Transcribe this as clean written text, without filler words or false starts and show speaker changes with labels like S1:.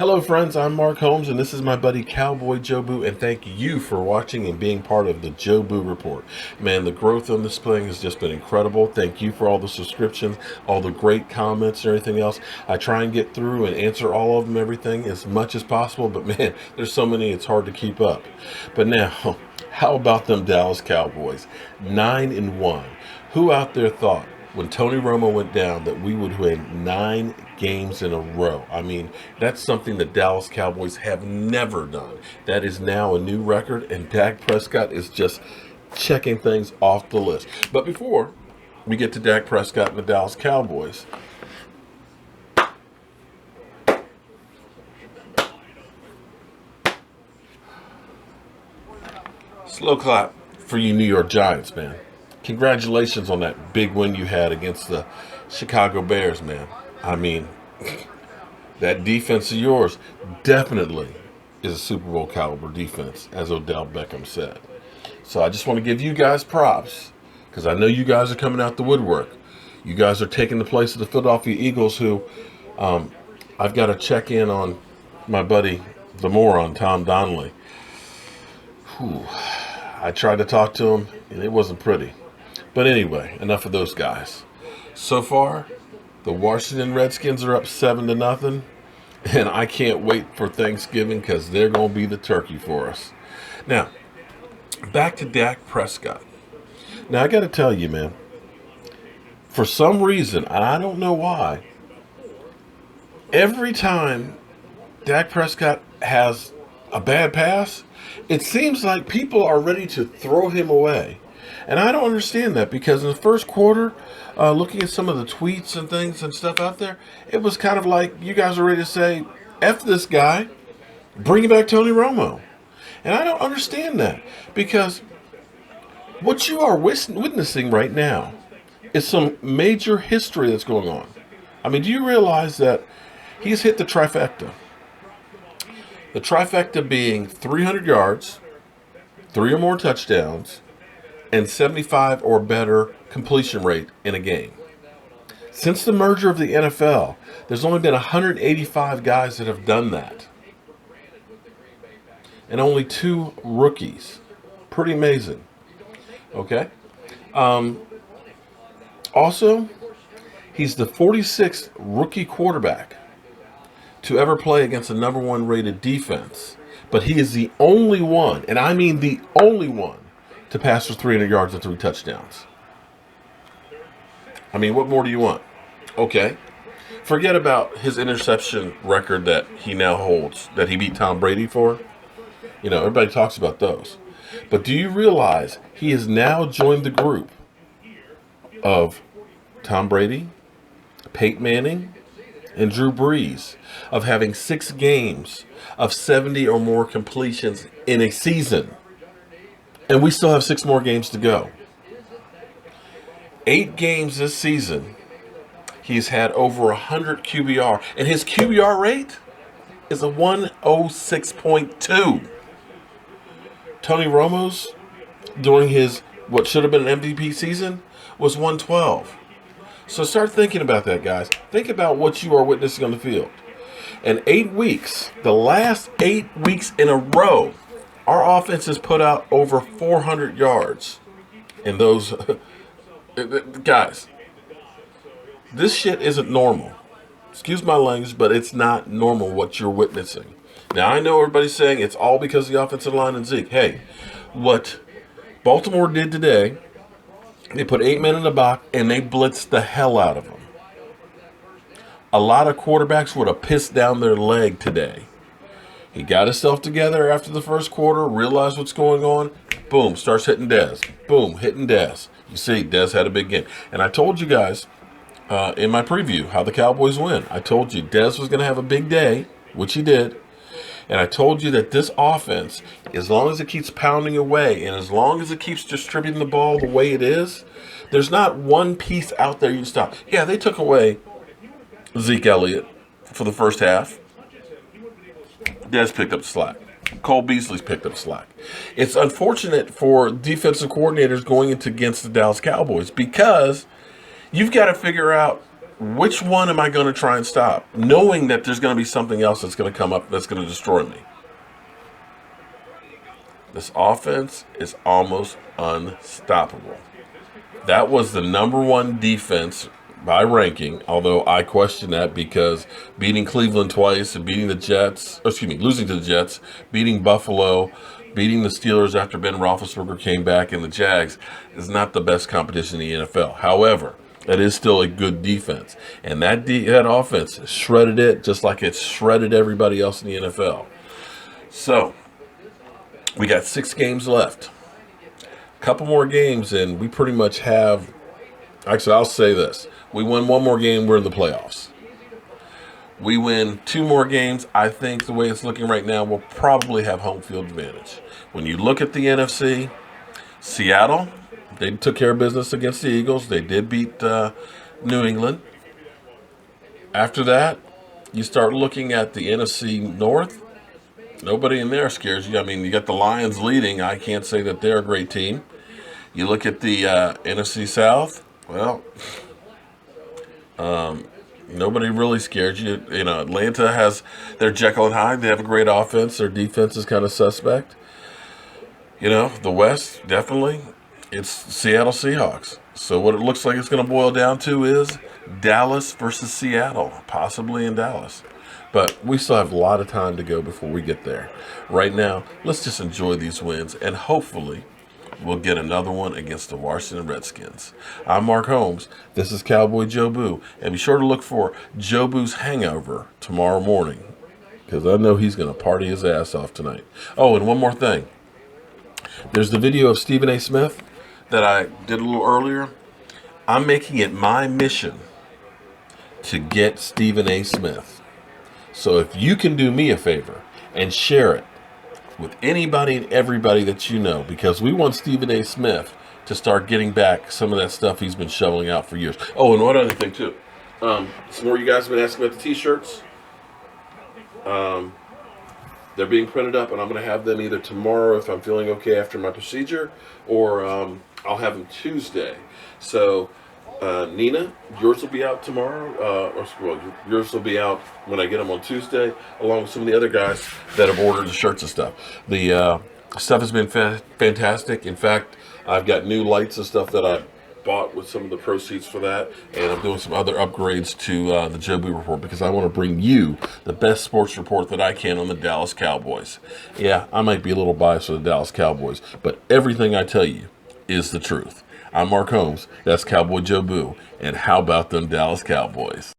S1: Hello, friends. I'm Mark Holmes, and this is my buddy Cowboy Jobu. And thank you for watching and being part of the Jobu Report. Man, the growth on this thing has just been incredible. Thank you for all the subscriptions, all the great comments, and everything else. I try and get through and answer all of them, everything as much as possible. But man, there's so many, it's hard to keep up. But now, how about them Dallas Cowboys? 9-1. Who out there thought, when Tony Romo went down, that we would win 9 games in a row? I mean, that's something the Dallas Cowboys have never done. That is now a new record, and Dak Prescott is just checking things off the list. But before we get to Dak Prescott and the Dallas Cowboys, slow clap for you New York Giants, man. Congratulations on that big win you had against the Chicago Bears, man. I mean, that defense of yours definitely is a Super Bowl caliber defense, as Odell Beckham said. So I just want to give you guys props, because I know you guys are coming out the woodwork. You guys are taking the place of the Philadelphia Eagles, who I've got to check in on my buddy, the moron, Tom Donnelly. Whew. I tried to talk to him, and it wasn't pretty. But anyway, enough of those guys. So far, the Washington Redskins are up 7-0, and I can't wait for Thanksgiving because they're going to be the turkey for us. Now, back to Dak Prescott. Now, I got to tell you, man, for some reason, I don't know why, every time Dak Prescott has a bad pass, it seems like people are ready to throw him away. And I don't understand that, because in the first quarter, looking at some of the tweets and things and stuff out there, it was kind of like you guys are ready to say, F this guy, bring back Tony Romo. And I don't understand that, because what you are witnessing right now is some major history that's going on. I mean, do you realize that he's hit the trifecta? The trifecta being 300 yards, 3 or more touchdowns, and 75 or better completion rate in a game. Since the merger of the NFL, there's only been 185 guys that have done that. And only 2 rookies. Pretty amazing. Okay? Also, he's the 46th rookie quarterback to ever play against a number 1 rated defense. But he is the only one, and I mean the only one, to pass for 300 yards and 3 touchdowns. I mean, what more do you want? Okay. Forget about his interception record that he now holds, that he beat Tom Brady for. You know, everybody talks about those. But do you realize he has now joined the group of Tom Brady, Peyton Manning, and Drew Brees, of having 6 games of 70 or more completions in a season? And we still have 6 more games to go. 8 games this season, he's had over 100 QBR. And his QBR rate is a 106.2. Tony Romo's, during his, what should have been an MVP season, was 112. So start thinking about that, guys. Think about what you are witnessing on the field. In 8 weeks, the last 8 weeks in a row, our offense has put out over 400 yards in those. Guys, this shit isn't normal. Excuse my language, but it's not normal what you're witnessing. Now, I know everybody's saying it's all because of the offensive line and Zeke. Hey, what Baltimore did today, they put 8 men in the box and they blitzed the hell out of them. A lot of quarterbacks would have pissed down their leg today. He got himself together after the first quarter, realized what's going on. Boom, starts hitting Dez. Boom, hitting Dez. You see, Dez had a big game. And I told you guys in my preview how the Cowboys win. I told you Dez was going to have a big day, which he did. And I told you that this offense, as long as it keeps pounding away and as long as it keeps distributing the ball the way it is, there's not one piece out there you can stop. Yeah, they took away Zeke Elliott for the first half. Dez picked up the slack. Cole Beasley's picked up slack. It's unfortunate for defensive coordinators going into against the Dallas Cowboys, because you've got to figure out which one am I going to try and stop? Knowing that there's going to be something else that's going to come up that's going to destroy me. This offense is almost unstoppable. That was the number one defense by ranking, although I question that because beating Cleveland twice and beating the Jets, losing to the Jets, beating Buffalo, beating the Steelers after Ben Roethlisberger came back, and the Jags is not the best competition in the NFL. However, it is still a good defense. And that offense shredded it just like it shredded everybody else in the NFL. So, we got 6 games left. A couple more games, and we pretty much have... Actually, I'll say this. We win one more game, we're in the playoffs. We win 2 more games, I think the way it's looking right now, we'll probably have home field advantage. When you look at the NFC, Seattle, they took care of business against the Eagles. They did beat New England. After that, you start looking at the NFC North. Nobody in there scares you. I mean, you got the Lions leading. I can't say that they're a great team. You look at the NFC South, well, nobody really scared you. You know, Atlanta has their Jekyll and Hyde. They have a great offense. Their defense is kind of suspect. You know, the West, definitely, it's Seattle Seahawks. So what it looks like it's going to boil down to is Dallas versus Seattle, possibly in Dallas. But we still have a lot of time to go before we get there. Right now, let's just enjoy these wins, and hopefully we'll get another one against the Washington Redskins. I'm Mark Holmes. This is Cowboy Joe Boo. And be sure to look for Joe Boo's Hangover tomorrow morning, because I know he's going to party his ass off tonight. Oh, and one more thing. There's the video of Stephen A. Smith that I did a little earlier. I'm making it my mission to get Stephen A. Smith. So if you can do me a favor and share it with anybody and everybody that you know, because we want Stephen A. Smith to start getting back some of that stuff he's been shoveling out for years. Oh, and one other thing, too. Some more of you guys have been asking about the T-shirts. They're being printed up, and I'm going to have them either tomorrow if I'm feeling okay after my procedure, or I'll have them Tuesday. So, Nina, yours will be out tomorrow, yours will be out when I get them on Tuesday, along with some of the other guys that have ordered the shirts and stuff. The stuff has been fantastic. In fact, I've got new lights and stuff that I bought with some of the proceeds for that, and I'm doing some other upgrades to the Joe Boo Report, because I want to bring you the best sports report that I can on the Dallas Cowboys. Yeah, I might be a little biased for the Dallas Cowboys, but everything I tell you is the truth. I'm Mark Holmes, that's Cowboy Joe Boo, and how about them Dallas Cowboys?